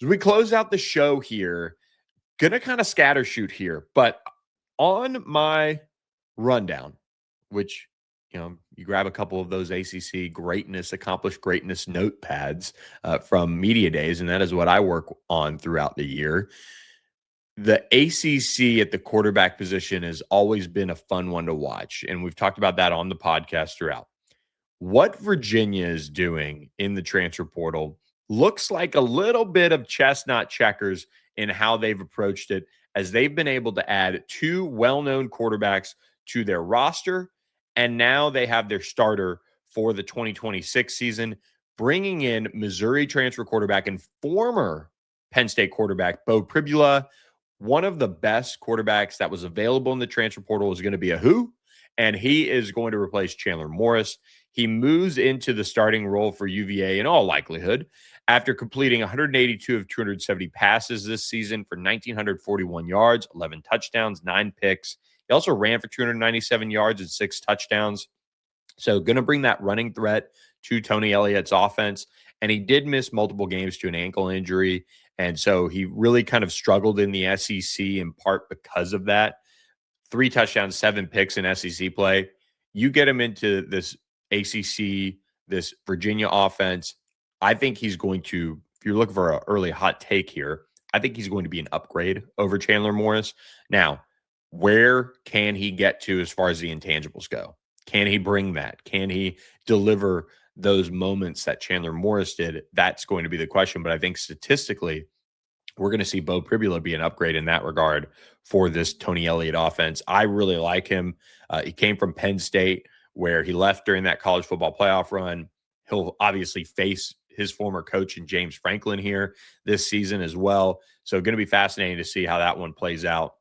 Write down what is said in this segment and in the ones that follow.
As we close out the show here, gonna kind of scatter shoot here, but on my rundown, which you grab a couple of those ACC accomplished greatness notepads from media days, and that is what I work on throughout the year. The ACC at the quarterback position has always been a fun one to watch, and we've talked about that on the podcast throughout. What Virginia is doing in the transfer portal looks like a little bit of chestnut checkers in how they've approached it, as they've been able to add two well-known quarterbacks to their roster, and now they have their starter for the 2026 season, bringing in Missouri transfer quarterback and former Penn State quarterback Beau Pribula. One of the best quarterbacks that was available in the transfer portal is going to be a who, and he is going to replace Chandler Morris. He moves into the starting role for UVA in all likelihood after completing 182 of 270 passes this season for 1,941 yards, 11 touchdowns, 9 picks. He also ran for 297 yards and 6 touchdowns. So going to bring that running threat to Tony Elliott's offense. And he did miss multiple games to an ankle injury. And so he really kind of struggled in the SEC in part because of that. 3 touchdowns, 7 picks in SEC play. You get him into this ACC, this Virginia offense, I think he's going to, if you're looking for an early hot take here, I think he's going to be an upgrade over Chandler Morris. Now, where can he get to as far as the intangibles go? Can he bring that? Can he deliver those moments that Chandler Morris did? That's going to be the question. But I think statistically, we're going to see Beau Pribula be an upgrade in that regard for this Tony Elliott offense. I really like him. He came from Penn State, where he left during that college football playoff run. He'll obviously face his former coach in James Franklin here this season as well. So going to be fascinating to see how that one plays out.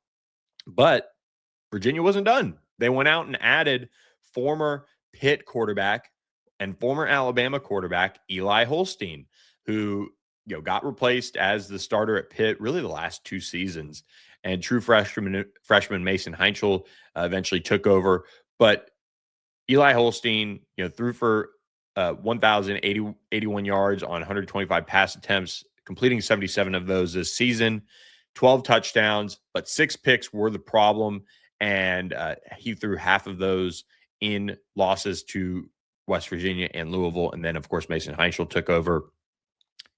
But Virginia wasn't done. They went out and added former Pitt quarterback and former Alabama quarterback Eli Holstein, who got replaced as the starter at Pitt really the last 2 seasons. And true freshman Mason Heinchel eventually took over. But Eli Holstein, threw for 1,081 yards on 125 pass attempts, completing 77 of those this season, 12 touchdowns, but 6 picks were the problem. And he threw half of those in losses to West Virginia and Louisville. And then, of course, Mason Heinchel took over.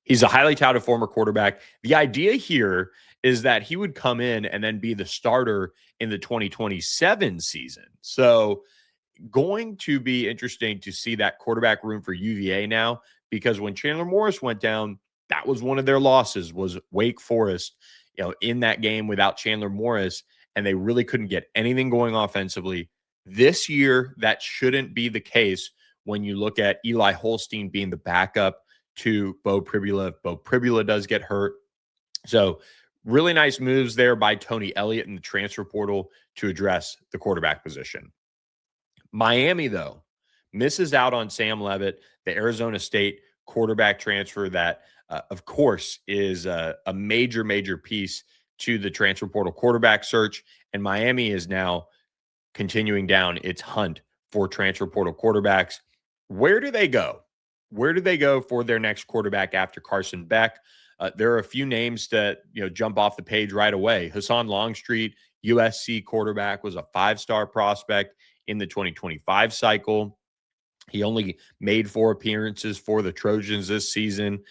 He's a highly touted former quarterback. The idea here is that he would come in and then be the starter in the 2027 season. So going to be interesting to see that quarterback room for UVA now, because when Chandler Morris went down, that was one of their losses, was Wake Forest, in that game without Chandler Morris, and they really couldn't get anything going offensively. This year, that shouldn't be the case when you look at Eli Holstein being the backup to Beau Pribula if Beau Pribula does get hurt. So really nice moves there by Tony Elliott in the transfer portal to address the quarterback position. Miami, though, misses out on Sam Leavitt, the Arizona State quarterback transfer that, of course, is a major, major piece to the transfer portal quarterback search. And Miami is now continuing down its hunt for transfer portal quarterbacks. Where do they go? Where do they go for their next quarterback after Carson Beck? There are a few names that jump off the page right away. Hassan Longstreet, USC quarterback, was a 5-star prospect in the 2025 cycle. He only made 4 appearances for the Trojans this season.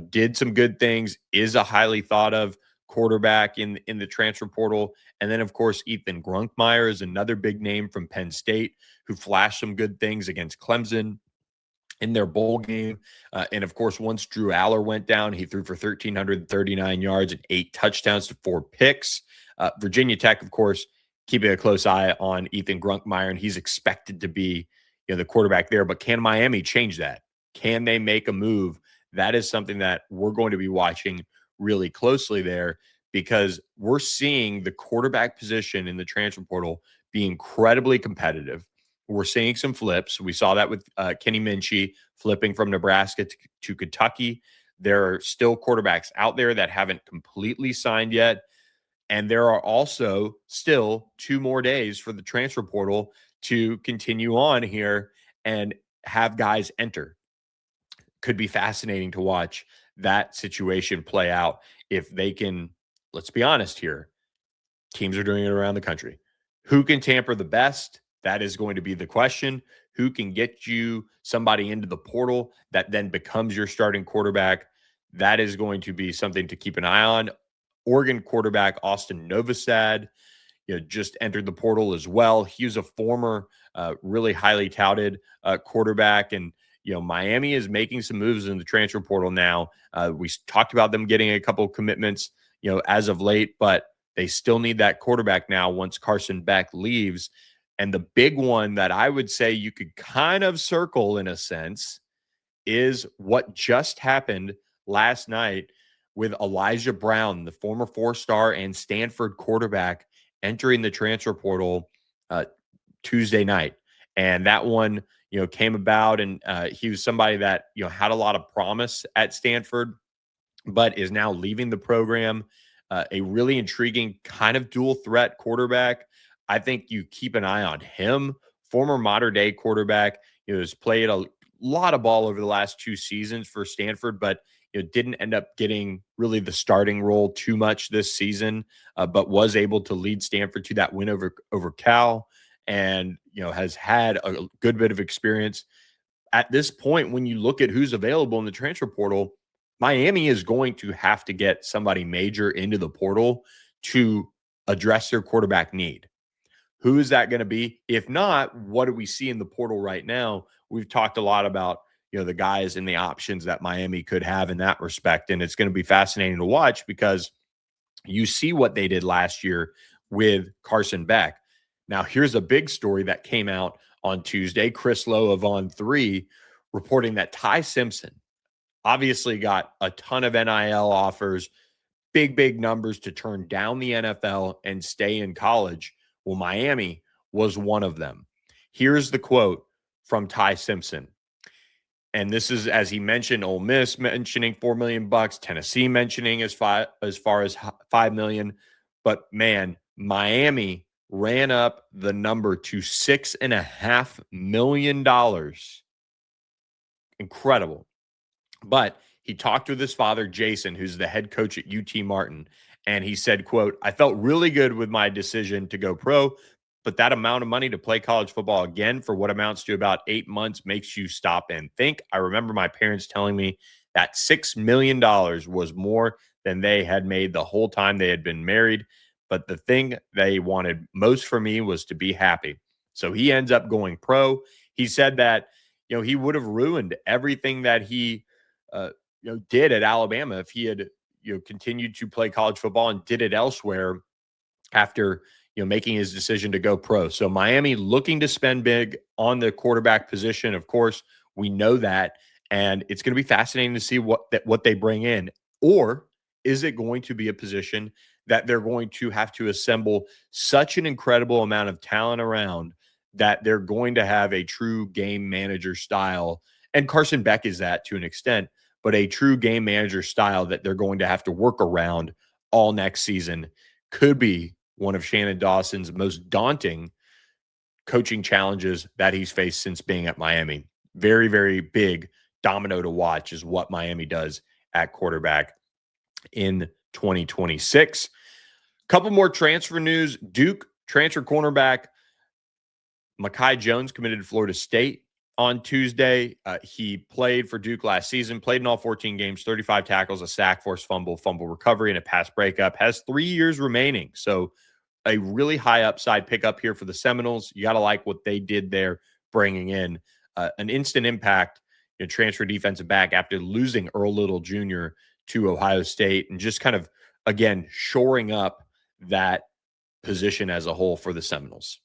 Did some good things, is a highly thought of quarterback in the transfer portal. And then, of course, Ethan Grunkmeyer is another big name from Penn State who flashed some good things against Clemson in their bowl game. And of course, once Drew Aller went down, he threw for 1,339 yards and 8 touchdowns to 4 picks. Virginia Tech, of course, keeping a close eye on Ethan Grunkmeyer, and he's expected to be the quarterback there. But can Miami change that? Can they make a move? That is something that we're going to be watching really closely there, because we're seeing the quarterback position in the transfer portal be incredibly competitive. We're seeing some flips. We saw that with Kenny Minchie flipping from Nebraska to Kentucky. There are still quarterbacks out there that haven't completely signed yet. And there are also still 2 more days for the transfer portal to continue on here and have guys enter. Could be fascinating to watch that situation play out. If they can, let's be honest here, teams are doing it around the country. Who can tamper the best? That is going to be the question. Who can get you somebody into the portal that then becomes your starting quarterback? That is going to be something to keep an eye on. Oregon quarterback Austin Novosad, just entered the portal as well. He was a former, really highly touted quarterback, and Miami is making some moves in the transfer portal now. We talked about them getting a couple of commitments, as of late, but they still need that quarterback now once Carson Beck leaves. And the big one that I would say you could kind of circle in a sense is what just happened last night with Elijah Brown, the former four-star and Stanford quarterback, entering the transfer portal Tuesday night. And that one, came about, and he was somebody that, had a lot of promise at Stanford, but is now leaving the program. A really intriguing kind of dual threat quarterback. I think you keep an eye on him. Former modern day quarterback, has played a lot of ball over the last 2 seasons for Stanford, but didn't end up getting really the starting role too much this season, but was able to lead Stanford to that win over Cal, and has had a good bit of experience. At this point, when you look at who's available in the transfer portal, Miami is going to have to get somebody major into the portal to address their quarterback need. Who is that going to be? If not, what do we see in the portal right now? We've talked a lot about, the guys and the options that Miami could have in that respect. And it's going to be fascinating to watch because you see what they did last year with Carson Beck. Now, here's a big story that came out on Tuesday. Chris Lowe of On3 reporting that Ty Simpson obviously got a ton of NIL offers, big numbers to turn down the NFL and stay in college. Well, Miami was one of them. Here's the quote from Ty Simpson. And this is, as he mentioned, Ole Miss mentioning $4 million, Tennessee mentioning as far as $5 million. But man, Miami ran up the number to $6.5 million. Incredible. But he talked with his father, Jason, who's the head coach at UT Martin, and he said, quote, "I felt really good with my decision to go pro, but that amount of money to play college football again for what amounts to about 8 months makes you stop and think. I remember my parents telling me that $6 million was more than they had made the whole time they had been married. But the thing they wanted most for me was to be happy." So he ends up going pro. He said that, he would have ruined everything that he did at Alabama if he had, continued to play college football and did it elsewhere after, making his decision to go pro. So Miami looking to spend big on the quarterback position. Of course, we know that, and it's going to be fascinating to see what they bring in. Or is it going to be a position that they're going to have to assemble such an incredible amount of talent around that they're going to have a true game manager style? And Carson Beck is that to an extent, but a true game manager style that they're going to have to work around all next season could be one of Shannon Dawson's most daunting coaching challenges that he's faced since being at Miami. Very, very big domino to watch is what Miami does at quarterback in 2026. Couple more transfer news. Duke transfer cornerback Mekhi Jones committed to Florida State on Tuesday. He played for Duke last season, played in all 14 games, 35 tackles, a sack, forced fumble recovery, and a pass breakup. Has 3 years remaining. So a really high upside pickup here for the Seminoles. You got to like what they did there, bringing in an instant impact transfer defensive back after losing Earl Little Jr. to Ohio State, and just kind of, again, shoring up that position as a whole for the Seminoles.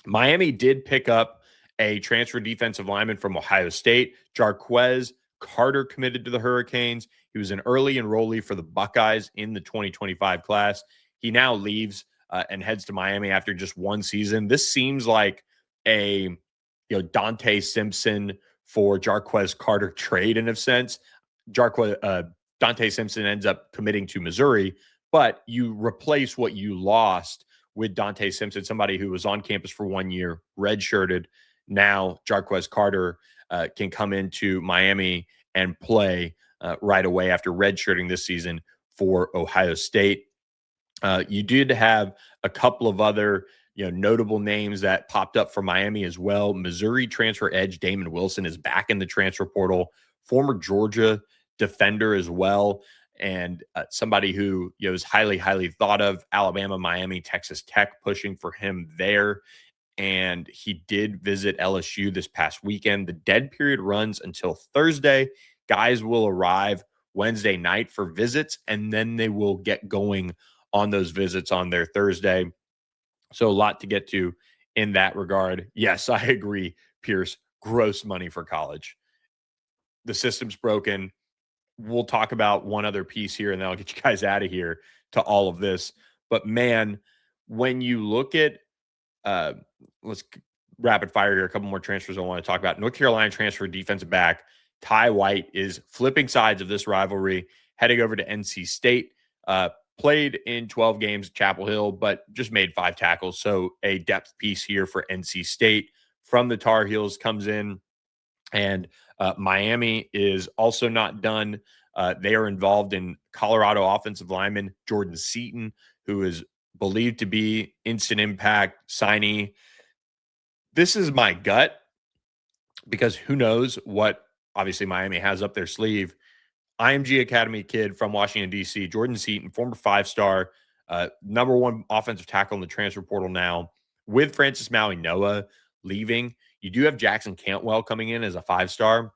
Miami did pick up a transfer defensive lineman from Ohio State. Jarquez Carter committed to the Hurricanes. He was an early enrollee for the Buckeyes in the 2025 class. He now leaves and heads to Miami after just 1 season. This seems like a Dante Simpson for Jarquez Carter trade in a sense. Dante Simpson ends up committing to Missouri, but you replace what you lost with Dante Simpson, somebody who was on campus for 1 year, redshirted. Now Jarquez Carter can come into Miami and play right away after redshirting this season for Ohio State. You did have a couple of other notable names that popped up for Miami as well. Missouri transfer edge Damon Wilson is back in the transfer portal. Former Georgia defender as well, and somebody who is highly thought of. Alabama, Miami, Texas Tech pushing for him there. And he did visit LSU this past weekend. The dead period runs until Thursday. Guys will arrive Wednesday night for visits, and then they will get going on those visits on their Thursday. So a lot to get to in that regard. Yes, I agree, Pierce. Gross money for college. The system's broken. We'll talk about one other piece here, and then I'll get you guys out of here to all of this. But man, when you look at let's rapid fire here. A couple more transfers I want to talk about. North Carolina transfer defensive back Ty White is flipping sides of this rivalry, heading over to NC State. Played in 12 games at Chapel Hill, but just made 5 tackles. So a depth piece here for NC State from the Tar Heels comes in. And Miami is also not done. They are involved in Colorado offensive lineman Jordan Seaton, who is believed to be instant impact signee. This is my gut because who knows what obviously Miami has up their sleeve. IMG Academy kid from Washington, D.C., Jordan Seaton, former 5-star, number 1 offensive tackle in the transfer portal now. With Francis Maui Noah leaving, you do have Jackson Cantwell coming in as a 5-star.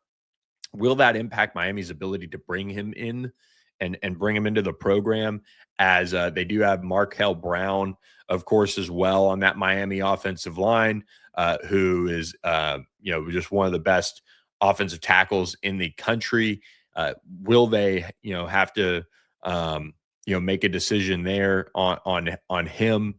Will that impact Miami's ability to bring him in and bring him into the program, as they do have Markel Brown, of course, as well on that Miami offensive line, who is, just one of the best offensive tackles in the country. Will they, have to, make a decision there on him?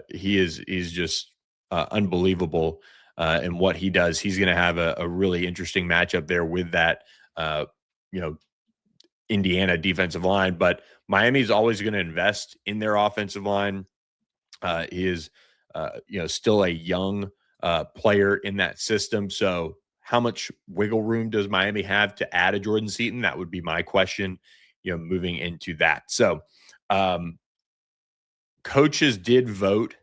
He's just unbelievable in what he does. He's going to have a really interesting matchup there with that, Indiana defensive line. But Miami's always going to invest in their offensive line. He is, still a young player in that system. So how much wiggle room does Miami have to add a Jordan Seaton? That would be my question, moving into that. So coaches did vote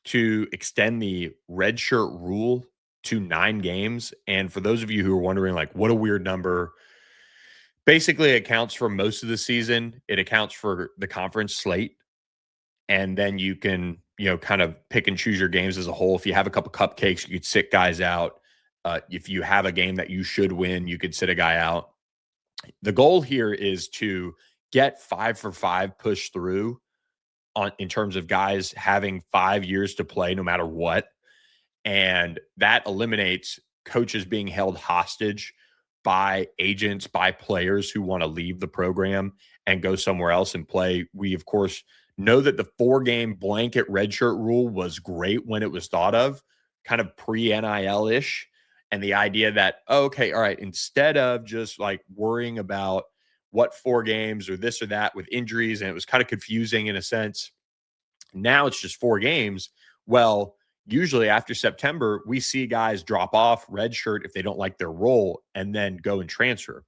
to extend the redshirt rule to 9 games. And for those of you who are wondering, like, what a weird number, basically it accounts for most of the season. It accounts for the conference slate. And then you can, kind of pick and choose your games as a whole. If you have a couple cupcakes, you could sit guys out. If you have a game that you should win, you could sit a guy out. The goal here is to get 5 for 5 pushed through in terms of guys having 5 years to play no matter what. And that eliminates coaches being held hostage by agents, by players who want to leave the program and go somewhere else and play. We, of course, know that the 4-game blanket redshirt rule was great when it was thought of, kind of pre-NIL-ish. And the idea that, okay, all right, instead of just like worrying about what 4 games or this or that with injuries, and it was kind of confusing in a sense. Now it's just 4 games. Well, usually after September, we see guys drop off redshirt if they don't like their role and then go and transfer.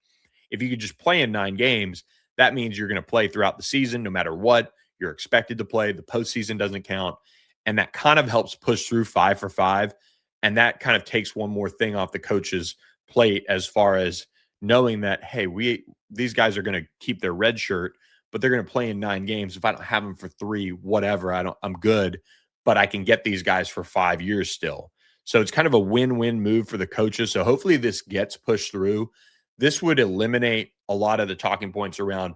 If you could just play in 9 games, that means you're going to play throughout the season no matter what. You're expected to play. The postseason doesn't count. And that kind of helps push through 5 for 5. And that kind of takes one more thing off the coach's plate as far as knowing that, hey, these guys are going to keep their red shirt, but they're going to play in 9 games. If I don't have them for 3, whatever, I'm good, but I can get these guys for 5 years still. So it's kind of a win-win move for the coaches. So hopefully this gets pushed through. This would eliminate a lot of the talking points around,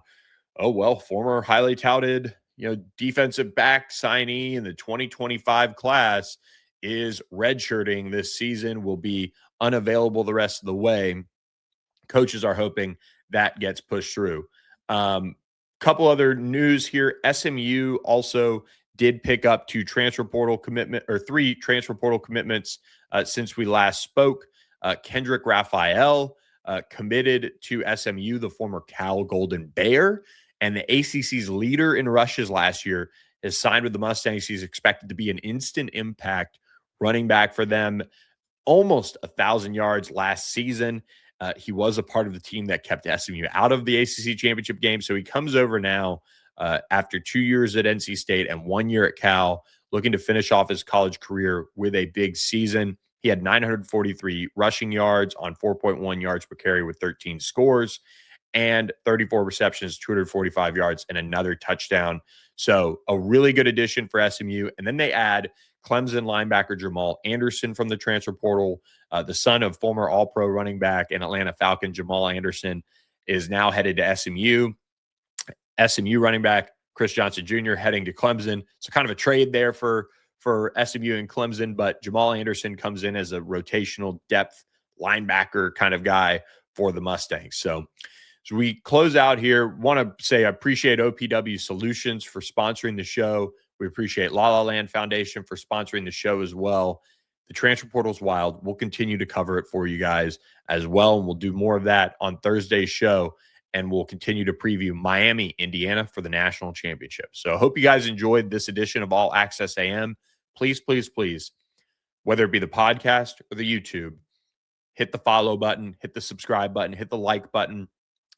oh, well, former highly touted, defensive back signee in the 2025 class is redshirting this season, will be unavailable the rest of the way. Coaches are hoping that gets pushed through. Couple other news here. SMU also did pick up 3 transfer portal commitments since we last spoke. Kendrick Raphael committed to SMU, the former Cal Golden Bear, and the ACC's leader in rushes last year has signed with the Mustangs. He's expected to be an instant impact running back for them. Almost 1,000 yards last season He was a part of the team that kept SMU out of the ACC championship game. So he comes over now after 2 years at NC State and 1 year at Cal, looking to finish off his college career with a big season. He had 943 rushing yards on 4.1 yards per carry with 13 scores and 34 receptions, 245 yards, and another touchdown. So a really good addition for SMU. And then they add Clemson linebacker Jamal Anderson from the transfer portal, the son of former All-Pro running back and Atlanta Falcon Jamal Anderson is now headed to SMU. SMU running back Chris Johnson Jr. heading to Clemson. So kind of a trade there for SMU and Clemson, but Jamal Anderson comes in as a rotational depth linebacker kind of guy for the Mustangs. So we close out here. Want to say I appreciate OPW Solutions for sponsoring the show. We appreciate La La Land Foundation for sponsoring the show as well. The transfer portal's wild. We'll continue to cover it for you guys as well, and we'll do more of that on Thursday's show, and we'll continue to preview Miami, Indiana for the national championship. So I hope you guys enjoyed this edition of All Access AM. Please, please, please, whether it be the podcast or the YouTube, hit the follow button, hit the subscribe button, hit the like button,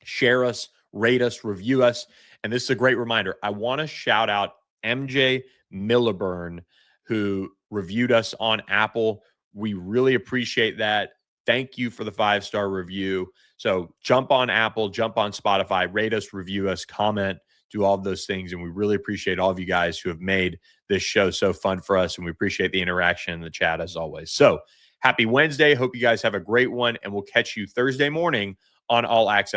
share us, rate us, review us. And this is a great reminder. I want to shout out MJ Milliburn, who reviewed us on Apple. We really appreciate that. Thank you for the 5-star review. So jump on Apple, jump on Spotify, rate us, review us, comment, do all of those things. And we really appreciate all of you guys who have made this show so fun for us. And we appreciate the interaction in the chat as always. So happy Wednesday. Hope you guys have a great one. And we'll catch you Thursday morning on All Access.